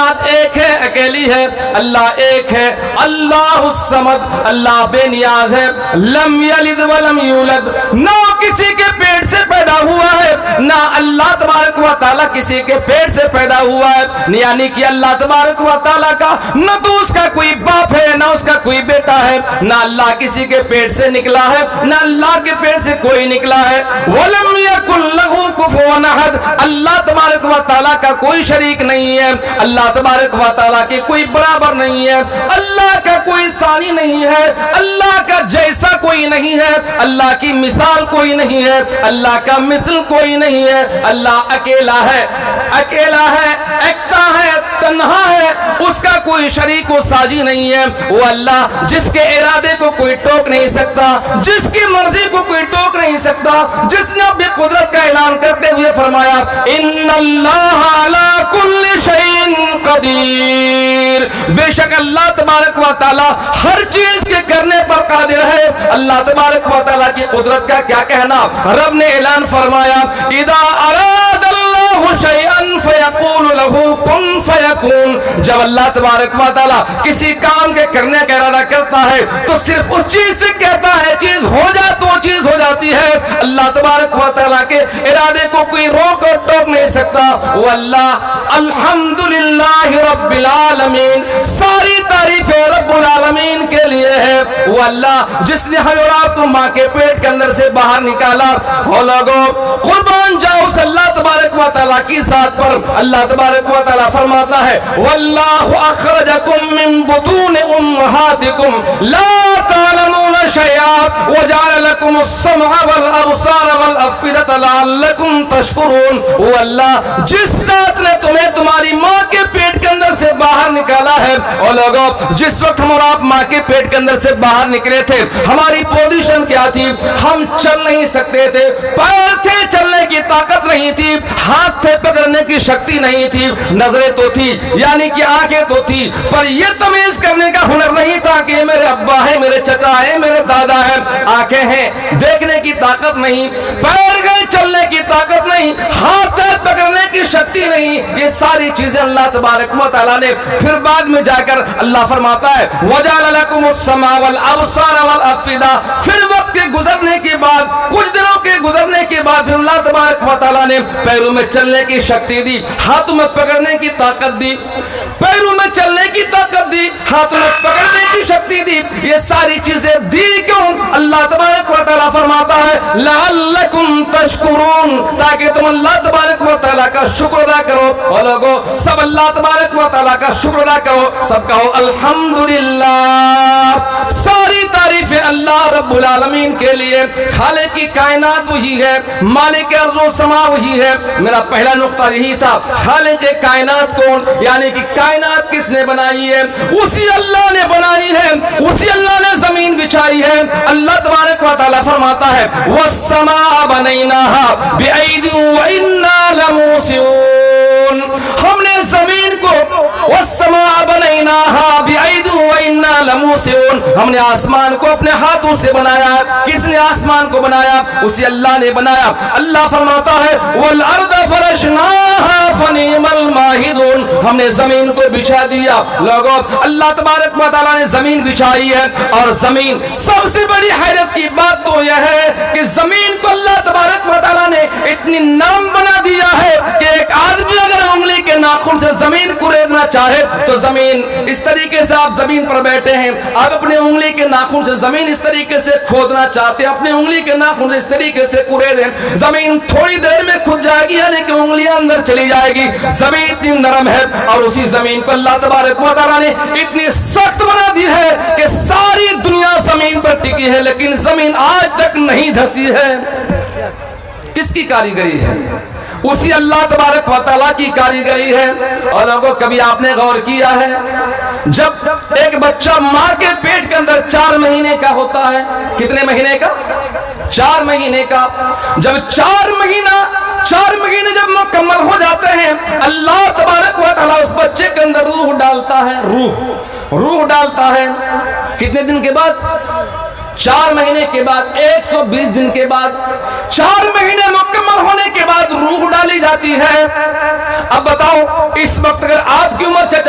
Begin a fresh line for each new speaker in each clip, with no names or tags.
ذات ایک ہے, اکیلی ہے. اللہ ایک ہے, اللہ الصمد, اللہ بے نیاز ہے. لم یلد ولم یولد, نہ کسی کے پیٹ سے پیدا ہوا ہے, نہ اللہ تبارک و تعالیٰ کسی کے پیٹ سے پیدا ہوا ہے. یعنی کہ اللہ تبارک و تعالیٰ کا نہ تو اس کا کوئی باپ ہے, نہ اس کا کوئی بیٹا ہے, نہ اللہ کسی کے پیٹ سے نکلا ہے, نہ اللہ کے پیٹ سے کوئی نکلا ہے. وَلَمْ يَكُنْ لَهُ كُفُوًا أَحَدٌ, اللہ تبارک و تعالیٰ کا کوئی شریک نہیں ہے, اللہ تبارک و تعالیٰ کے کوئی برابر نہیں ہے, اللہ کا کوئی ثانی نہیں ہے, اللہ کا جیسا کوئی نہیں ہے, اللہ کی مثال کوئی نہیں ہے, اللہ کا مثل کوئی نہیں ہے. اللہ اکیلا ہے, اکیلا ہے, ایکتا ہے, تنہا ہے, اس کا کوئی شریک و ساجی نہیں ہے. وہ اللہ جس کے ارادے کو کوئی ٹوک نہیں سکتا, جس کی مرضی کو کوئی ٹوک نہیں سکتا, جس نے اپنی قدرت کا اعلان کرتے ہوئے فرمایا ان اللہ علی کل شیء قدیر, بے شک اللہ تبارک و تعالی ہر چیز کے کرنے پر قادر ہے. اللہ تبارک و تعالی کی قدرت کا کیا کہنا, رب نے اعلان فرمایا اذا اراد اللہ شیئا فیقول له کن فیکون, جب اللہ تبارک و تعالی کسی کام کے کرنے کا ارادہ کرتا ہے تو صرف اس چیز سے کہتا ہے چیز ہو جائے تو چیز ہو جاتی ہے. اللہ تبارک و تعالی کے ارادے کو کوئی روک اور ٹوک نہیں سکتا. وہ اللہ الحمدللہ رب العالمین, ساری تعریف رب العالمین کے لیے ہے. وہ اللہ جس نے ہمیں اور آپ کو ماں کے پیٹ کے اندر سے باہر نکالا. وہ لوگوں قربان جاؤ اس اللہ تبارک و تعالی کی ذات پر. اللہ تبارک و تعالی فرماتا ہے واللہ اخرجکم من بطون امہاتکم لا تعلمون شیئا وجعل لکم السمع والابصار والافئدۃ لعلکم تشکرون. وہ اللہ جس ذات نے تمہیں تمہاری ماں کے پیٹ کے اندر سے باہر نکالا ہے. اور لوگوں جس وقت ہم اور آپ ماں کے پیٹ کے اندر سے باہر نکلے تھے ہماری پوزیشن کیا تھی, ہم چل نہیں سکتے تھے, پیر تھے چلنے کی طاقت نہیں تھی, ہاتھ تھے پکڑنے کی شکتی نہیں تھی, نظریں تو تھی یعنی کہ آنکھیں تو تھی, پر یہ تمیز کرنے کا ہنر نہیں تھا کہ میرے ابا ہے, میرے چچا ہے, میرے دادا ہے. آنکھیں ہیں دیکھنے کی طاقت نہیں, پیر گئے چلنے کی طاقت نہیں, ہاتھ ہے پکڑنے کی شکتی نہیں. یہ ساری چیزیں اللہ تبارک و تعالیٰ نے پھر بعد میں جا کر اللہ فرماتا ہے وَجَعَلَ لَكُمُ السَّمْعَ وَالْأَبْصَارَ وَالْأَفْئِدَةَ, پھر وقت کے گزرنے کے بعد, کچھ دنوں کے گزرنے کے بعد پھر اللہ تبارک و تعالیٰ نے پیروں میں چلنے کی شکتی دی, ہاتھوں میں پکڑنے کی طاقت دی, پیروں میں چلنے کی طاقت دی, ہاتھوں میں پکڑنے کی شکتی دی. یہ ساری چیزیں دی کیوں؟ اللہ تبارک و تعالیٰ فرماتا ہے لعلکم تشکرون, تاکہ تم اللہ تبارک و تعالیٰ کا شکر ادا کرو. اور لوگوں سب اللہ تبارک و تعالیٰ کا شکر ادا کرو, سب کہو الحمدللہ. ساری تعریف اللہ رب العالمین کے لیے. خالق کی کائنات وہی ہے, مالک ارض و سما وہی ہے. میرا پہلا نقطہ یہی تھا, خالق کائنات کون, یعنی کہ کائنات کس نے بنائی ہے؟ اسی اللہ نے بنائی ہے, اسی اللہ نے زمین بچھائی ہے. اللہ تبارک و تعالیٰ فرماتا ہے والسماء بنیناها بأید وإنا لموسعون, ہم نے زمین کو والسماء بنیناها بأید وإنا لموسعون, ہم نے آسمان کو اپنے ہاتھوں سے بنایا. کس نے آسمان کو بنایا؟ اسی اللہ نے بنایا. اللہ فرماتا ہے والارض فرشناها فنعم الماہدون, ہم نے زمین کو بچھا دیا. لوگوں اللہ تبارک و تعالیٰ نے زمین بچھائی ہے, اور زمین سب سے بڑی حیرت کی بات تو یہ ہے کہ زمین کو اللہ تبارک و تعالیٰ نے اتنی نرم بنا دیا ہے کہ ایک آدمی اگر انگلی کے ناخن سے زمین کو ریدنا چاہے تو زمین اس طریقے سے, آپ زمین پر بیٹھے ہیں, آپ اپنے انگلی کے ناخن سے زمین اس طریقے سے کھودنا چاہتے ہیں, اپنے انگلی کے ناخن سے اس طریقے سے کریدیں, زمین تھوڑی دیر میں کھد جائے گی, یعنی کہ انگلیاں اندر چلی جائے گی. زمین اتنی نرم ہے, اور اسی زمین کو اللہ تبارک و تعالیٰ نے اتنی سخت بنا دی ہے کہ ساری دنیا زمین پر ٹکی ہے, لیکن زمین آج تک نہیں دھسی ہے. کس کی کاریگری ہے؟ اسی اللہ تبارک و تعالیٰ کی کاریگری ہے. اور لوگوں کبھی آپ نے غور کیا ہے جب ایک بچہ ماں کے پیٹ کے اندر 4 مہینے کا ہوتا ہے, کتنے مہینے کا؟ 4 مہینے کا. جب 4 مہینے جب مکمل ہو جاتے ہیں, اللہ تبارک و تعالیٰ اس بچے کے اندر روح ڈالتا ہے. روح ڈالتا ہے کتنے دن کے بعد؟ 4 مہینے کے بعد, 120 دن کے بعد. 4 مہینے مکمل ہونے کے بعد روح ڈالی جاتی ہے. اب بتاؤ اس وقت اگر آپ کی عمر چچا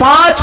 5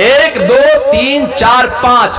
1 2 3 4 5,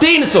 300,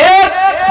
1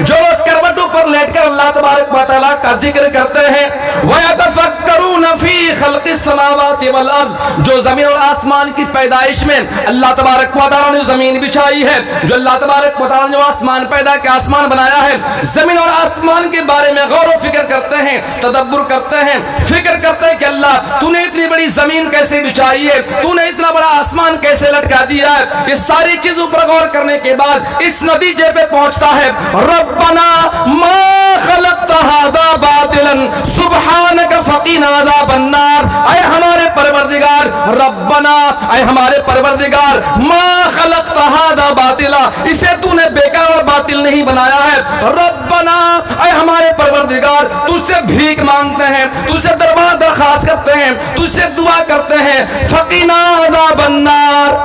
جو لوگ کروٹوں پر لیٹ کر اللہ تبارک و تعالیٰ کا ذکر کرتے ہیں, وَيَتَفَكَّرُونَ فِي خَلْقِ السَّمَاوَاتِ وَالْأَرْضِ, جو زمین اور آسمان کی پیدائش میں اللہ تبارک و تعالیٰ نے زمین بچھائی ہے, جو اللہ تبارک و تعالیٰ نے جو آسمان پیدا کیا, آسمان بنایا ہے, زمین اور آسمان کے بارے میں غور و فکر کرتے ہیں, تدبر کرتے ہیں, فکر کرتے ہیں کہ اللہ تو نے اتنی بڑی زمین کیسے بچھائی ہے, تو نے اتنا بڑا آسمان کیسے لٹکا دیا ہے. یہ ساری چیزوں پر غور کرنے کے بعد اس نتیجے پہ پہنچتا ہے, ربنا ما خلقت هذا باطلا سبحانك فقنا عذاب النار, اے ہمارے پروردگار, ربنا اے ہمارے پروردگار, ما خلقت هذا باطلا, اسے تو نے بیکار اور باطل نہیں بنایا ہے, ربنا اے ہمارے پروردگار, تجھ سے بھیک مانگتے ہیں, تجھ سے دربار درخواست کرتے ہیں, تجھ سے دعا کرتے ہیں, فقنا عذاب النار,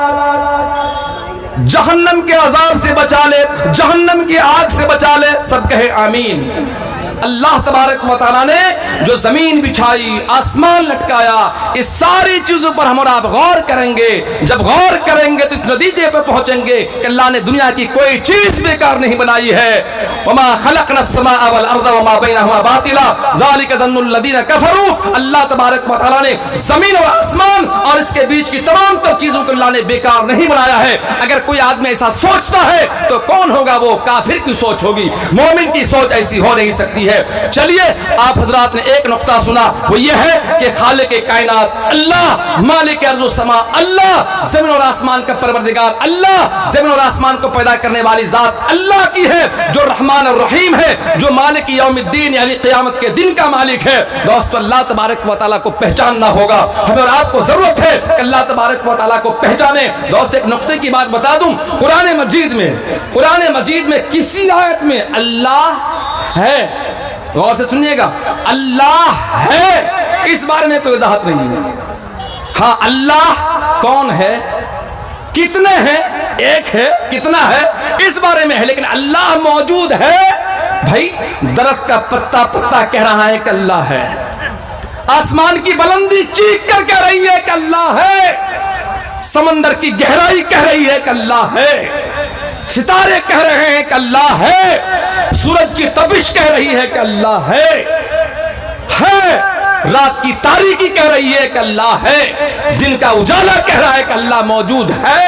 جہنم کے عذاب سے بچا لے, جہنم کی آگ سے بچا لے. سب کہے آمین. اللہ تبارک و تعالیٰ نے جو زمین بچھائی, آسمان لٹکایا, اس ساری چیزوں پر ہم اور آپ غور کریں گے. جب غور کریں گے تو اس نتیجے پر پہنچیں گے کہ اللہ نے دنیا کی کوئی چیز بیکار نہیں بنائی ہے. وما خلقنا السماء والارض وما بينهما باطلا ذلك ظن الذين كفروا, اللہ تبارک و تعالیٰ نے زمین اور آسمان اور اس کے بیچ کی تمام تر چیزوں کو اللہ نے بیکار نہیں بنایا ہے. اگر کوئی آدمی ایسا سوچتا ہے تو کون ہوگا وہ؟ کافر کی سوچ ہوگی, مومن کی سوچ ایسی ہو نہیں سکتی ہے. چلیے آپ حضرات نے ایک نقطہ سنا, وہ یہ ہے کہ خالق کائنات اللہ, مالک ارض و سما اللہ, زمین اور آسمان کا پروردگار اللہ, زمین اور آسمان کو پیدا کرنے والی ذات اللہ کی ہے, جو رحمان الرحیم ہے, جو مالک یوم الدین یعنی قیامت کے دن کا مالک ہے. دوستو اللہ تبارک و تعالیٰ کو پہچاننا ہوگا, ہمیں اور آپ کو ضرورت ہے کہ اللہ تبارک و تعالیٰ کو پہچانے. دوست ایک نقطے کی بات بتا دوں, قرآن مجید میں کسی آیت میں اللہ ہے, غور سے سنیے گا, اللہ ہے اس بارے میں کوئی وضاحت نہیں ہے. ہاں اللہ کون ہے, کتنے ہیں, ایک ہے, کتنا ہے, اس بارے میں ہے, لیکن اللہ موجود ہے. بھائی درخت کا پتا پتا کہہ رہا ہے کہ اللہ ہے, آسمان کی بلندی چیخ کر کہہ رہی ہے کہ اللہ ہے, سمندر کی گہرائی کہہ رہی ہے کہ اللہ ہے, ستارے کہہ رہے ہیں کہ اللہ ہے, سورج کی تبش کہہ رہی ہے کہ اللہ ہے, رات کی تاریکی کہہ رہی ہے کہ اللہ ہے, دن کا اجالا کہہ رہا ہے کہ اللہ موجود ہے.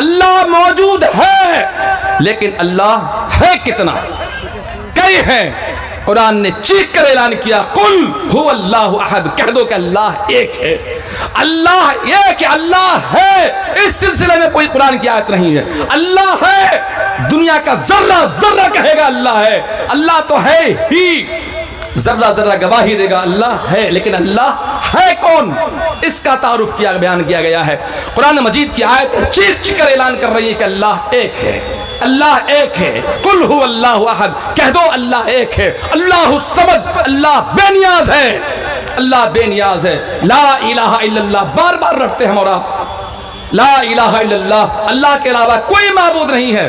اللہ موجود ہے, لیکن اللہ ہے کتنا, کئی ہیں. قرآن نے چیخ کر اعلان کیا, قل هو اللہ احد, کہہ دو کہ اللہ ایک ہے, اللہ ایک ہے, اللہ ہے. اس سلسلے میں کوئی قرآن کی آیت نہیں ہے. اللہ ہے, دنیا کا ذرہ ذرہ کہے گا اللہ ہے. اللہ تو ہے ہی, ذرہ ذرہ گواہی دے گا اللہ ہے, لیکن اللہ ہے کون, اس کا تعارف کیا, بیان کیا گیا ہے. قرآن مجید کی آیت چیخ چیخ کر اعلان کر رہی ہے کہ اللہ ایک ہے, اللہ ایک ہے. قل هو اللہ احد, کہہ دو اللہ ایک ہے. اللہ الصمد, اللہ بے نیاز ہے, اللہ بے نیاز ہے. لا الہ الا اللہ, بار بار رٹتے ہیں اور آپ, لا الہ الا اللہ, اللہ کے علاوہ کوئی معبود نہیں ہے.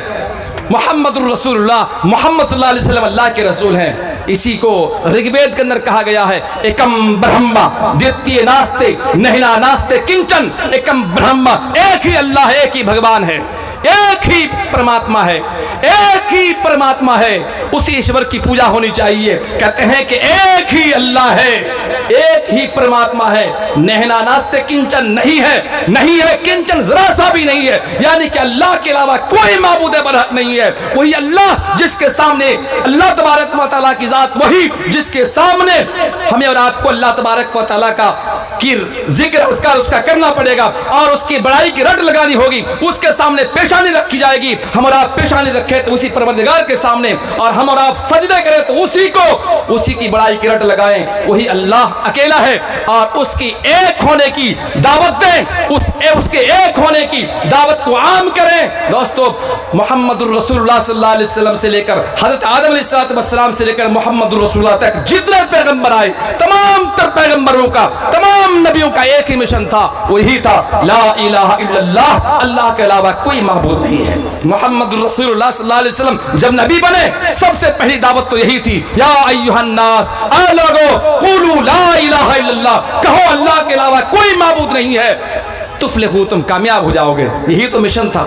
محمد الرسول اللہ, محمد صلی اللہ علیہ وسلم اللہ کے رسول ہیں. اسی کو رگ وید کے اندر کہا گیا ہے, ایکم برہما دیتیے ناستے نہنا ناستے کنچن, ایکم برہما, ایک ہی اللہ ہے, ایک ہی بھگوان ہے, ایک ہی پرماتما ہے, ایک ہی پرماتما ہے. اسی ایشور کی پوجا ہونی چاہیے. کہتے ہیں کہ ایک ہی اللہ ہے, ایک ہی پرماتما ہے. نہنا ناستے کنچن نہیں ہے, نہیں ہے کنچن ذرا سا بھی نہیں ہے, یعنی کہ اللہ کے علاوہ کوئی معبود برحق نہیں ہے. وہی اللہ جس کے سامنے اللہ تبارک و تعالیٰ کی ذات, وہی جس کے سامنے ہمیں اور آپ کو اللہ تبارک و تعالیٰ کا ذکر اس کا کرنا پڑے گا, اور اس کی بڑائی کی رٹ لگانی ہوگی. اس کے سامنے پیشانی رکھی جائے گی. ہم اور آپ پیشانی رکھے تو اسی پروردگار کے سامنے, اور ہم اور آپ سجدے کریں تو اسی کو, اسی کی بڑائی کی رٹ لگائیں. وہی اللہ اکیلا ہے, اور اس کی ایک ہونے کی دعوت دیں, اس کے ایک ہونے کی دعوت کو عام کریں. دوستو محمد الرسول اللہ صلی اللہ علیہ وسلم سے لے کر حضرت آدم علیہ السلام سے لے کر محمد الرسول اللہ تک جتنے پیغمبر آئے, تمام تر پیغمبروں کا, تمام نبیوں کا ایک ہی مشن تھا, وہی تھا لا الہ الا اللہ, اللہ کے علاوہ کوئی معبود نہیں ہے. محمد رسول اللہ صلی اللہ علیہ وسلم جب نبی بنے, سب سے پہلی دعوت تو یہی تھی, یا ایھا الناس, اے لوگو, قولوا لا الہ الا اللہ, کہو اللہ کے علاوہ کوئی معبود نہیں ہے, تفلحوا, تم کامیاب ہو جاؤ گے. یہی تو مشن تھا.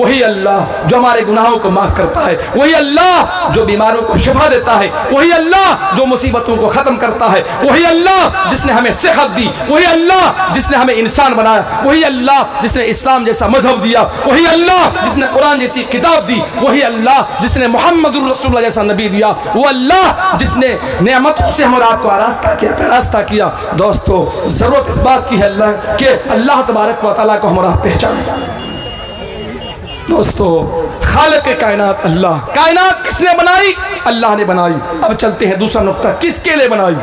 وہی اللہ جو ہمارے گناہوں کو معاف کرتا ہے، وہی اللہ جو بیماروں کو شفا دیتا ہے، وہی اللہ جو مصیبتوں کو ختم کرتا ہے، وہی اللہ جس نے ہمیں صحت دی، وہی اللہ جس نے ہمیں انسان بنایا، وہی اللہ جس نے اسلام جیسا مذہب دیا، وہی اللہ جس نے قرآن جیسی کتاب دی، وہی اللہ جس نے محمد الرسول اللہ جیسا نبی دیا، وہ اللہ جس نے نعمتوں سے ہم اور آپ کو آراستہ کیا، پیراستہ کیا۔ دوستو ضرورت اس بات کی ہے اللہ کہ اللہ تبارک و تعالیٰ کو ہم اور آپ پہچانیں۔ دوستو خالق کائنات اللہ، کائنات کس نے بنائی؟ اللہ نے بنائی۔ اب چلتے ہیں دوسرا نقطہ، کس کے لیے بنائی؟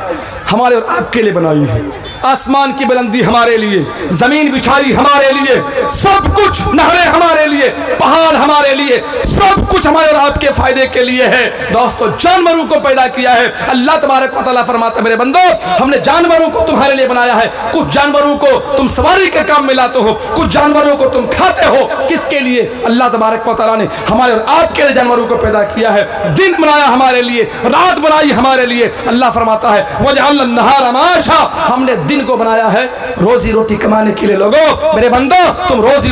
ہمارے اور آپ کے لیے بنائی ہے۔ آسمان کی بلندی ہمارے لیے، زمین بچھائی ہمارے لیے، سب کچھ نہریں ہمارے لیے، پہاڑ ہمارے لیے، سب کچھ ہمارے اور آپ کے فائدے کے لیے ہے۔ دوستو جانوروں کو پیدا کیا ہے اللہ تبارک و تعالیٰ، فرماتا ہے میرے بندو ہم نے جانوروں کو تمہارے لیے بنایا ہے۔ کچھ جانوروں کو تم سواری کے کام میں لاتے ہو، کچھ جانوروں کو تم کھاتے ہو۔ کس کے لیے؟ اللہ تبارک و تعالیٰ نے ہمارے اور آپ کے لیے جانوروں کو پیدا کیا ہے۔ دن بنایا ہمارے لیے، رات بنائی ہمارے لیے۔ اللہ فرماتا ہے وَجَعَلْنَا النَّهَارَ مَعَاشًا، ہم نے دن کو بنایا ہے روزی روٹی کمانے کے لیے۔ لوگو میرے بندو تم روزی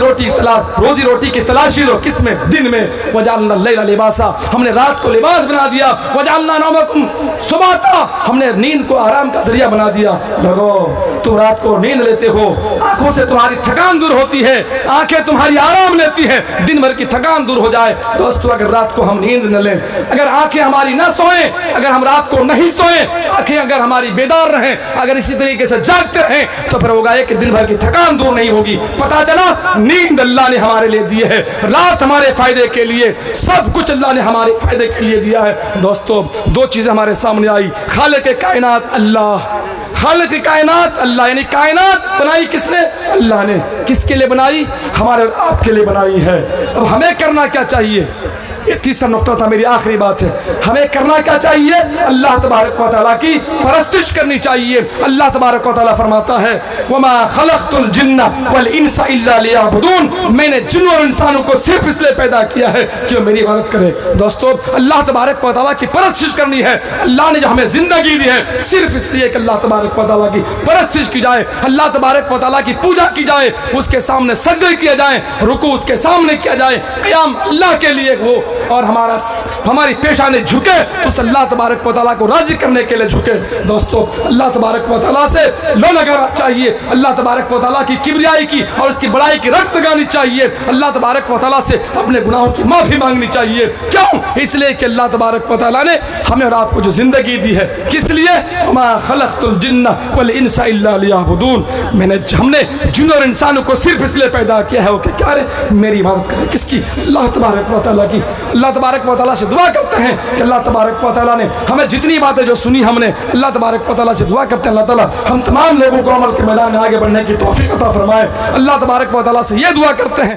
روٹی کی تلاشی لو، کس میں؟ دن میں۔ وَجَعَلْنَا اللَّيْلَ لِبَاسًا، ہم نے رات کو لباس بنا دیا۔ وَجَعَلْنَا نَوْمَكُمْ سُبَاتًا، ہم نے نیند کو آرام کا ذریعہ بنا دیا۔ لوگو تم رات کو نیند لیتے ہو، آنکھوں سے تمہاری تھکان دور ہوتی ہے، آنکھیں تمہاری آرام لیتی ہیں، دن بھر کی تھکان دور ہو جائے۔ دوستو اگر رات کو ہم نیند نہ لیں، اگر آنکھیں ہماری نہ سوئیں، اگر ہم رات کو نہیں سوئیں، آنکھیں اگر ہماری بیدار رہیں، اگر اسی طریقے سے جاگتے رہیں، تو پھر ہوگا کہ دن بھر کی تھکان دور نہیں ہوگی۔ پتہ چلا نیند اللہ نے ہمارے لیے دی ہے، رات ہمارے فائدے کے لیے، سب کچھ اللہ نے ہمارے فائدے کے لیے دیا ہے۔ دوستو دو چیزیں ہمارے سامنے آئی، خالق کائنات اللہ، خالق کائنات اللہ، یعنی کائنات بنائی کس نے؟ اللہ نے۔ کس کے لیے بنائی؟ ہمارے اور آپ کے لیے بنائی ہے۔ اب ہمیں کرنا کیا چاہیے؟ یہ تیسرا نقطہ تھا، میری آخری بات ہے۔ ہمیں کرنا کیا چاہیے؟ اللہ تبارک و تعالیٰ کی پرستش کرنی چاہیے۔ اللہ تبارک و تعالیٰ فرماتا ہے وَمَا خَلَقْتُ الْجِنَّ وَالْإِنسَ إِلَّا لِيَعْبُدُونَ، میں نے جنوں اور انسانوں کو صرف اس لیے پیدا کیا ہے کہ وہ میری عبادت کرے۔ دوستو اللہ تبارک و تعالیٰ کی پرستش کرنی ہے۔ اللہ نے جو ہمیں زندگی دی ہے صرف اس لیے کہ اللہ تبارک و تعالیٰ کی پرستش کی جائے، اللہ تبارک و تعالیٰ کی پوجا کی جائے، اس کے سامنے سجدے کیا جائے، رکوع اس کے سامنے کیا جائے، قیام اللہ کے لیے ہو، اور ہماری پیشانے جھکے تو اس اللہ تبارک و تعالیٰ کو راضی کرنے کے لیے جھکے۔ دوستو اللہ تبارک و تعالیٰ سے لو لگانا چاہیے، اللہ تبارک و تعالیٰ کی کبریائی کی اور اس کی بڑائی کی رٹ لگانی چاہیے، اللہ تبارک و تعالیٰ سے اپنے گناہوں کی معافی مانگنی چاہیے۔ کیوں؟ اس لیے کہ اللہ تبارک و تعالیٰ نے ہمیں اور آپ کو جو زندگی دی ہے، کس لیے؟ وَمَا خَلَقْتُ الْجِنَّ وَالْإِنسَ إِلَّا لِيَعْبُدُونَ، میں نے ہم نے جن اور انسانوں کو صرف اس لیے پیدا کیا ہے وہ کہ کیا میری عبادت کرے۔ کس کی؟ اللہ تبارک و تعالیٰ کی۔ اللہ تبارک و تعالیٰ سے دعا کرتے ہیں کہ اللہ تبارک و تعالیٰ نے ہمیں جتنی باتیں جو سنی ہم نے، اللہ تبارک و تعالیٰ سے دعا کرتے ہیں اللہ تعالیٰ ہم تمام لوگوں کو عمل کے میدان میں آگے بڑھنے کی توفیق عطا فرمائے۔ اللہ تبارک و تعالیٰ سے یہ دعا کرتے ہیں